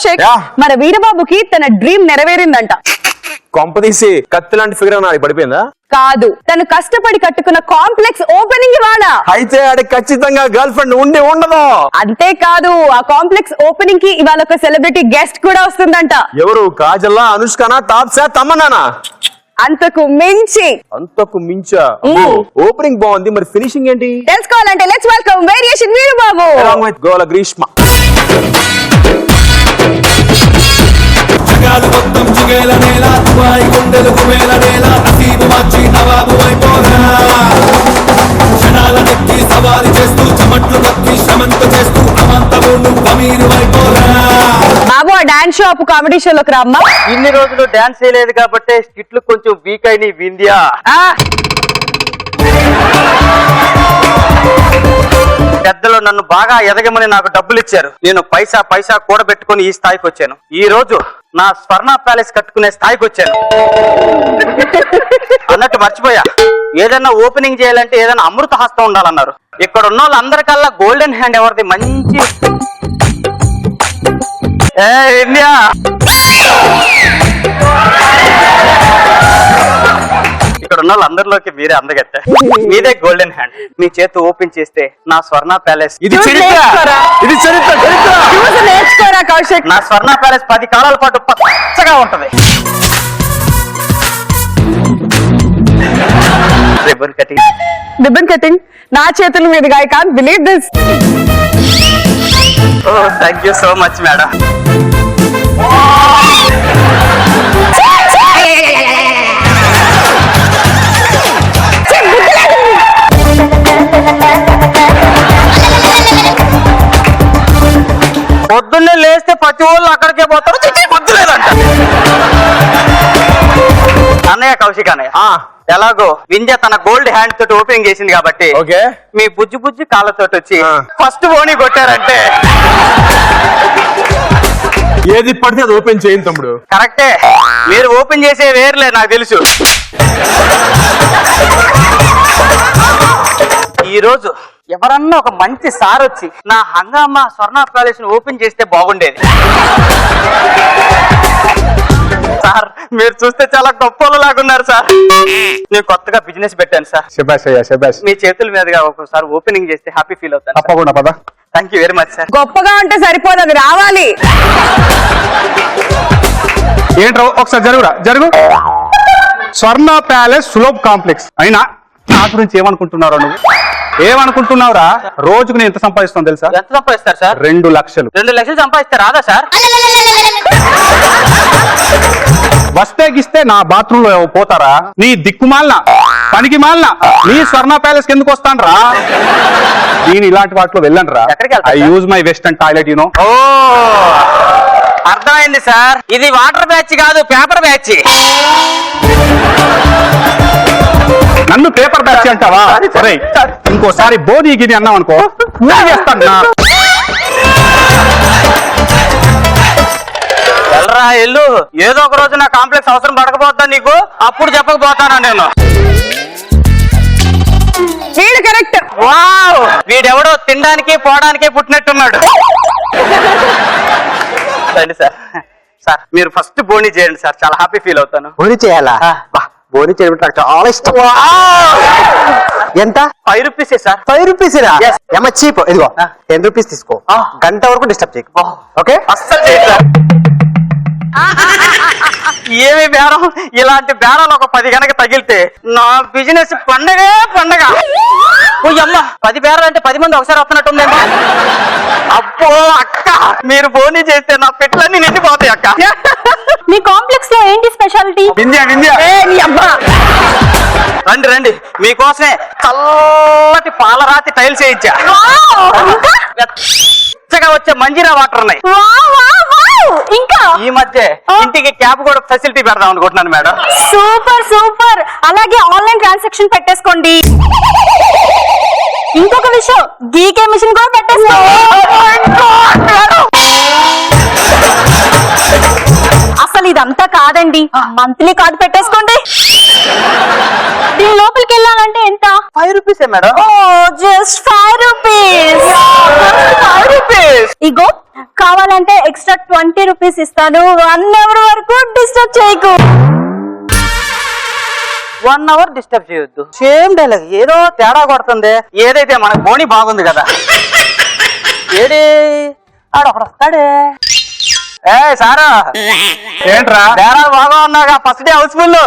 కౌశిక్, మన వీరబాబుకి తన డ్రీమ్ నెరవేరిందంట. కొంపదీసి కత్తి లాంటి ఫిగర్ నాది పడిపోయిందా? కాదు, తను కష్టపడి కట్టుకున్న కాంప్లెక్స్ ఓపెనింగ్ ఇవాళ. అయితే ఆడికి ఖచ్చితంగా గర్ల్ ఫ్రెండ్ ఉండి ఉండదు. అంతేకాదు, ఆ కాంప్లెక్స్ ఓపెనింగ్ కి ఇవాళ ఒక సెలబ్రిటీ గెస్ట్ కూడా వస్తుందంట. ఎవరు? కాజల్లా, అనుష్కనా, తాప్సా, తమన్నానా? అంతకు మించి. అంతకు మించా? ఓపెనింగ్ బాగుంది, మరి ఫినిషింగ్ ఏంటి తెలుసుకోవాలంటే let's welcome variation Veerababu along with గోల గ్రీష్మ. జగాలు మొత్తం జిగేల నేల, దుబాయ్ గుండెలు కుమేల నేల, నసీబు మార్చి నవాబు అయిపోరా. క్షణాల నెక్కి సవారి చేస్తూ, చమట్లు నక్కి శ్రమంత చేస్తూ, అమంతము నువ్వు అమీరు అయిపోరా. బాబు, ఆ డాన్స్ షో కామెడీ షోలోకి రామ్మా. ఇన్ని రోజులు డాన్స్ చేయలేదు కాబట్టి స్కిట్లు కొంచెం వీక్ అయిన వింధ్యా. పెద్దలు నన్ను బాగా ఎదగమని నాకు డబ్బులు ఇచ్చారు. నేను పైసా పైసా కూడబెట్టుకుని ఈ స్థాయికి వచ్చాను. ఈ రోజు నా స్వర్ణ ప్యాలెస్ కట్టుకునే స్థాయికి వచ్చాను. అన్నట్టు మర్చిపోయా, ఏదైనా ఓపెనింగ్ చేయాలంటే ఏదైనా అమృత హస్తం ఉండాలన్నారు. ఇక్కడ ఉన్న వాళ్ళందరికల్లా గోల్డెన్ హ్యాండ్ ఎవరిది? మంచి ఇండియా. ఇక్కడ ఉన్న వాళ్ళందరిలోకి మీరే అందగత్తే. మీదే గోల్డెన్ హ్యాండ్. మీ చేతి ఓపెన్ చేస్తే నా స్వర్ణ ప్యాలెస్. ఇది చరిత్ర, ఇది చరిత్ర, చరిత్ర. నేర్చుకోరా కౌశిక్. నా స్వర్ణ ప్యాలెస్ 10 కాలాల పాటు పచ్చగా ఉంటది. రిబ్బన్ కటింగ్ నా చేతుల మీదుగా. I can't believe this. Oh, thank you so much madam. పొద్దున్నే లేస్తే ప్రతి వాళ్ళు అక్కడికే పోతారు. పొద్దు లేదంట. అన్నయ్య కౌశిక్ అన్నయ్య, ఎలాగో వింధ్య తన గోల్డ్ హ్యాండ్ తోటి ఓపెనింగ్ చేసింది కాబట్టి మీ బుజ్జి బుజ్జి కాళ్ళతోటి వచ్చి ఫస్ట్ బోని కొట్టారంటే ఏది పడితే అది ఓపెన్ చేయండి తమ్ముడు. కరెక్టే, మీరు ఓపెన్ చేసే వేర్లే నాకు తెలుసు. ఈ రోజు ఎవరన్నా ఒక మంచి సార్ వచ్చి నా హంగామా స్వర్ణ ప్యాలెస్ ఓపెన్ చేస్తే బాగుండేది. సార్, మీరు చూస్తే చాలా గొప్పలు లాగున్నారు సార్. నేను కొత్తగా బిజినెస్ పెట్టాను సార్. శభాష్ అయ్యా, శభాష్. మీ చేతుల మీదుగా ఒకసారి ఓపెనింగ్ చేస్తే హ్యాపీ ఫీల్ అవుతాను. తప్పకుండా పద. Thank you very much sir. గొప్పగా ఉంటే సరిపోదు, అది రావాలి. ఏంట్రో ఒకసారి జరుగురా, జరుగు. స్వర్ణ ప్యాలెస్ సులభ్ కాంప్లెక్స్ అయినా నా గురించి ఏమనుకుంటున్నారో నువ్వు? ఏమనుకుంటున్నావురా? రోజుకు నేను ఎంత సంపాదిస్తాను తెలుసా? ఎంత సంపాదిస్తారు సార్? 2 లక్షలు. 2 లక్షలు సంపాదిస్తారు రాదా సార్? వస్తే గిస్తే నా బాత్రూమ్ లో పోతారా? నీ దిక్కుమాలిన పనికి మాలిన నీ స్వర్ణ ప్యాలెస్ ఎందుకు వస్తాను రా? నేను ఇలాంటి వాటిలో వెళ్ళను రా. I use my western toilet, you know. Oh, అర్థమైంది సార్. ఇది వాటర్ బ్యాచ్ కాదు, పేపర్ బ్యాచ్. నన్ను పేపర్ బ్యాచ్ అంటావా? సరే, ఇంకోసారి బోధి గిని అన్నావు అనుకో, చేస్తాను. వెళ్ళరా ఎల్లు. ఏదో ఒక రోజు నా కాంప్లెక్స్ అవసరం పడకపోతా నీకు, అప్పుడు చెప్పకపోతానా నేను. వీడు కరెక్ట్. వావ్, వీడెవడో తినడానికి పోవడానికి పుట్టినట్టున్నాడు. రండి సార్. సార్, మీరు ఫస్ట్ బోని చేయండి సార్, చాలా హ్యాపీ ఫీల్ అవుతాను. బోని చేయాలా? బోని చేయడం నాకు చాలా ఇష్టం. ఎంత? 5 రూపీసే సార్. 5 రూపీసేనా? ఏమో చీప్. ఇదిగో 10 రూపీస్ తీసుకో. గంట వరకు డిస్టర్బ్ చేయకు. ఓకే? అస్సలు చేయదు సార్. ఏమి బేరం? ఇలాంటి బేరాలు ఒక 10 గనక తగిలితే నా బిజినెస్ పండగే పండగ. అమ్మ, 10 బేరాలు అంటే 10 మంది ఒకసారి వస్తున్నట్టుందేమో. అబ్బో అక్క, మీరు బోని చేస్తే నా పెట్లన్నీ నిండిపోతాయి అక్క. మీ కాంప్లెక్స్ లో ఏంటి స్పెషాలిటీ? వింధ్యా, వింధ్యా. రండి రండి, మీకోసమే చల్లటి పాలరాతి టైల్స్ వేయించా. వెచ్చగా వచ్చే మంజీరా వాటర్ ఉన్నాయి. ఇంకా ఈ మధ్య ఇంటికి క్యాబ్ కూడా ఫెసిలిటీ పెడదాం అనుకుంటున్నాను మేడం. Super super. అలాగే ఆన్లైన్ ట్రాన్సాక్షన్ పెట్టేసుకోండి. ఇంకొక విషయం, గీకే మిషన్ కూడా పెట్టేసుకోండి. అసలు ఇదంతా కాదండి, మంత్లీ కార్డు పెట్టేసుకోండి. దీని లోపలికి వెళ్ళాలంటే ఎంత? 5 రూపీసే మేడం. ఓ, జస్ట్ 5 రూపీస్. 5 రూపీస్. ఇగో కావాలంటే ఎక్స్ట్రా 20 రూపీస్ ఇస్తాను. 1 అవర్ వరకు డిస్టర్బ్ చేయకు. 1 అవర్ డిస్టర్బ్ చేయొద్దు. సేమ్ డైలాగ్, ఏదో తేడా కొడుతుంది. ఏదైతే మనకు బోని బాగుంది కదా. ఏడి ఆడొకడు వస్తాడే. ఏ సారా, ఏంట్రా తేడా బాగా ఉన్నాగా. First day house full.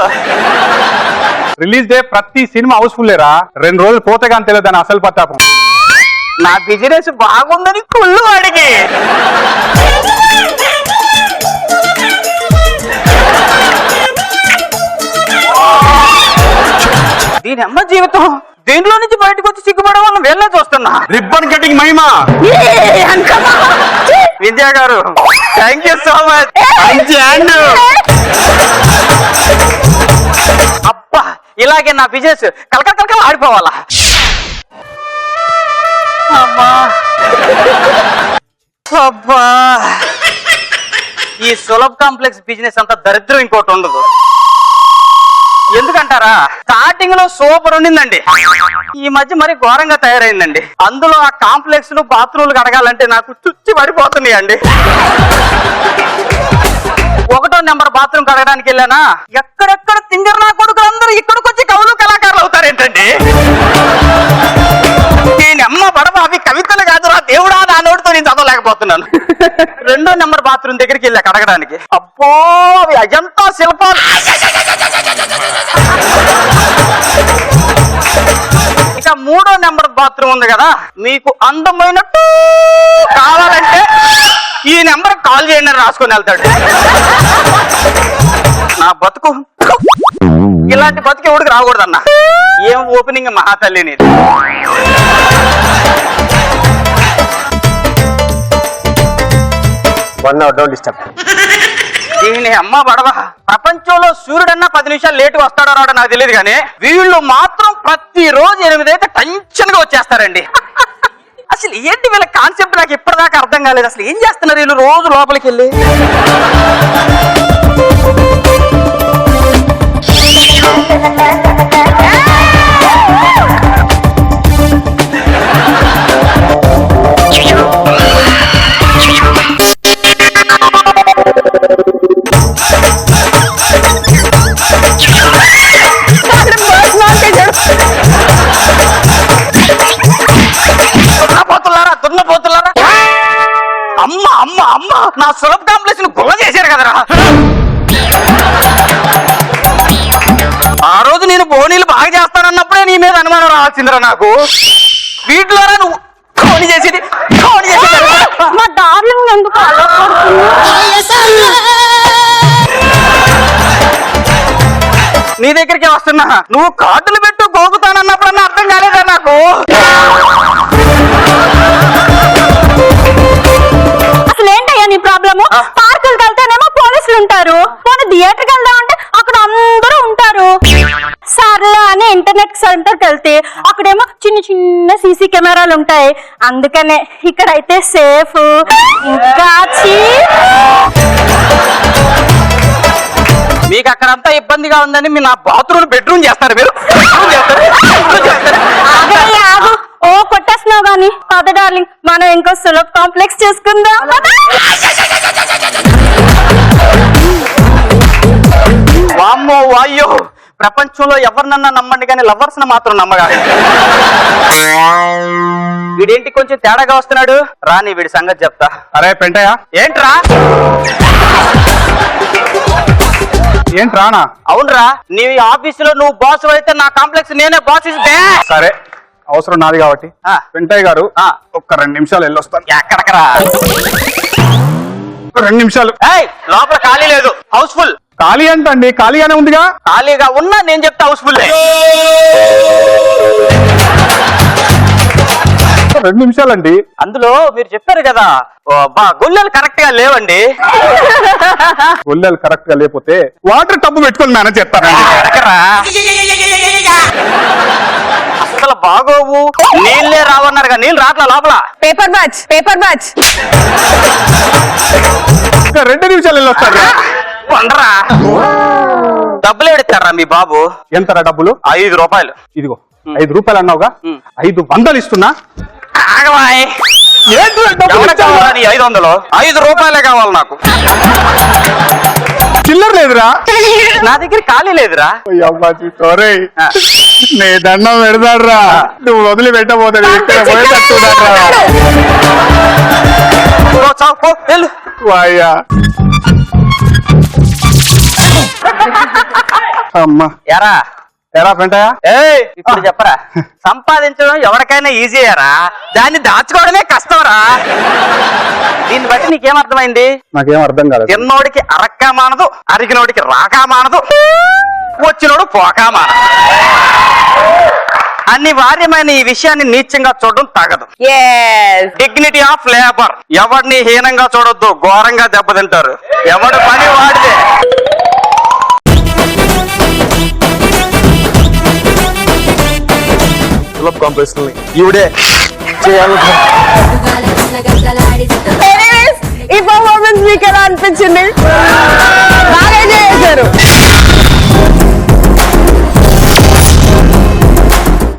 Release day ప్రతి సినిమా హౌస్ఫుల్ లేరా. 2 రోజులు పోతే కానీ తెలియదు దాని అసలు పత్తాపం. నా బిజినెస్ బాగుందని కుళ్ళు వాడికి. దీని అమ్మ జీవితం దీంట్లో నుంచి బయటకు వచ్చి సిగ్గుపడే వాళ్ళని వెళ్ళే చూస్తున్నా. రిబ్బన్ కటింగ్ మహిమ. విద్యా గారు థ్యాంక్ యూ సో మచ్. అబ్బా, ఇలాగే నా బిజినెస్ కలకల ఆడిపోవాలా. అమ్మా అబ్బా, ఈ సులభ్ కాంప్లెక్స్ బిజినెస్ అంత దరిద్రం ఇంకోటి ఉండదు. ఎందుకంటారా, స్టార్టింగ్ లో సూపర్ ఉండిందండి. ఈ మధ్య మరి ఘోరంగా తయారైందండి. అందులో ఆ కాంప్లెక్స్ లు బాత్రూమ్లు కడగాలంటే నాకు చుచ్చి పడిపోతున్నాయండి. 1వ నెంబర్ బాత్రూమ్ కడగడానికి వెళ్ళానా, ఎక్కడెక్కడ సింగర్ నా కొడుకులు అందరూ ఇక్కడికి వచ్చి కవులు కళాకారులు అవుతారేంటండి. నేను అమ్మ పడవ అవి కవితలు కాదురా దేవుడా, నా నోటితో నేను చదవలేకపోతున్నాను. 2వ నెంబర్ బాత్రూమ్ దగ్గరికి వెళ్ళా కడగడానికి. అబ్బో, అవి అజంతా శిల్పాలు. ఇక 3వ నెంబర్ బాత్రూమ్ ఉంది కదా, మీకు అందమైనట్టు కావాలంటే ఈ నెంబర్ కాల్ చేయండి అని రాసుకొని వెళ్తాడు. నా బతుకు ఇలాంటి బతుకు ఎవడికి రాకూడదన్నా. ఏం ఓపెనింగ్ మహాతల్లి నీది. Don't disturb. దీని అమ్మ పడవ. ప్రపంచంలో సూర్యుడన్నా 10 నిమిషాలు లేటుగా వస్తాడో రాడో నాకు తెలియదు కానీ వీళ్ళు మాత్రం ప్రతిరోజు 8 అయితే టెన్షన్ గా వచ్చేస్తారండి. అసలు ఏంటి వీళ్ళ కాన్సెప్ట్ నాకు ఇప్పటిదాకా అర్థం కాలేదు. అసలు ఏం చేస్తున్నారు వీళ్ళు రోజు లోపలికి వెళ్ళి. దున్నపోతులారా, అమ్మ అమ్మ అమ్మ, నా సులభ కాంప్లెక్స్ ను గుల్ల చేశారు కదరా. ఆ రోజు నేను బోనీలు బాగా చేస్తానన్నప్పుడే నీ మీద అనుమానం రావాల్సిందిరా నాకు. వీటిలో నువ్వు ఖోని చేసేది మా డార్లింగ్ ఎందుకు అలా నీ దగ్గరికి వస్తున్నా. నువ్వు కార్డులు పెట్టు గోగుతానన్నప్పుడన్నా అర్థం కాలేదా నాకు. అసలు ఏంటయ్యా నీ ప్రాబ్లము? పార్కులకు వెళ్తేనేమో పోలీసులు ఉంటారు, పోనీ థియేటర్కి వెళ్దామంటే అక్కడ అందరూ ఉంటారు. సర్లే అని ఇంటర్నెట్ సెంటర్కి వెళ్తే అక్కడేమో చిన్న చిన్న సీసీ కెమెరాలు ఉంటాయి. అందుకనే ఇక్కడైతే సేఫ్. ఇంకా మీకు అక్కడంతా ఇబ్బందిగా ఉందని మీ నా బాత్రూమ్ బెడ్రూమ్ చేస్తారు మీరు. ఓ కొట్టేస్తున్నావు గాని పద డార్లింగ్, మనం ఇంకో సులభ్ కాంప్లెక్స్ చేసుకుందాం. వామ్మో వాయ్యో, ప్రపంచంలో ఎవరినన్నా నమ్మండి కానీ లవర్స్ మాత్రం నమ్మగాలి. వీడేంటి కొంచెం తేడాగా వస్తున్నాడు. రాని వీడి సంగతి చెప్తా. అరే పెంటయ్య, ఏంట్రా ఏంట్రానా? అవునరా, నీ ఆఫీసులో నువ్వు బాస్ అయితే నా కాంప్లెక్స్ నేనే బాస్. సరే, అవసరం నాది కాబట్టి ఆ. పెంటయ్య గారు ఒక్క 2 నిమిషాలు వెళ్ళొస్తాను. ఎక్కడకరా? 2 నిమిషాలు. లోపల ఖాళీ లేదు, హౌస్ఫుల్. ఖాళీ అంటండి, ఖాళీగానే ఉందిగా. ఖాళీగా ఉన్నా నేను చెప్తా హౌస్ఫుల్. 2 నిమిషాలండి. అందులో మీరు చెప్పారు కదా గొల్లెలు కరెక్ట్ గా లేవండి. గొల్లెలు కరెక్ట్ గా లేకపోతే వాటర్ టబ్బు పెట్టుకొని మేనేజ్ చేస్తానండి. అసలు బాగోవు, నీళ్ళే రావన్నారు. నీళ్ళు రాట్లా లోపల. Paper batch, paper batch. ఇంకా 2 నిమిషాలు వెళ్ళొస్తాను. పండరా, డబ్బులు ఎడతారా మీ బాబు? ఎంతరా డబ్బులు? 5 రూపాయలు. ఇదిగో 5 రూపాయలు అన్నావుగా, 500 ఇస్తున్నా. ఆగవాయ్. ఏంటి డబ్బులు ఎవరికి ఇచ్చావా? కావాలా నీ 500? 5 రూపాయలే కావాలి నాకు. చిల్లర లేదురా. నా దగ్గర ఖాళీ లేదురా. నీ దండం పెడతాడ్రా, నువ్వు వదిలి పెట్టబోతాడు ఇక్కడ పోయేటట్టున్నాడ్రా. పో, చావు, పో, వెళ్ళు. వాయ్యా అమ్మా ఎరా ఎలా పెంటాయా? ఏయ్, ఇప్పుడు చెప్పరా, సంపాదించడం ఎవరికైనా ఈజీయరా, దాన్ని దాచుకోవడమే కష్టంరా. దీన్ని బట్టి నీకేమర్థమైంది? నాకేం అర్థం కాలేదు. తిన్నోడికి అరక్క మానదు, అరిగినోడికి రాకా మానదు, వచ్చినోడు పోకా మానదు. అనివార్యమైన ఈ విషయాన్ని నీచంగా చూడడం తగదు. Dignity of labour. ఎవరిని హీనంగా చూడొద్దు, ఘోరంగా దెబ్బతింటారు. ఎవడు పని వాడిదే. సులభ కాంపిటీషన్ ఈవిడే చేయాలి. ఈ పర్ఫార్మెన్స్ మీకు ఎలా అనిపించింది?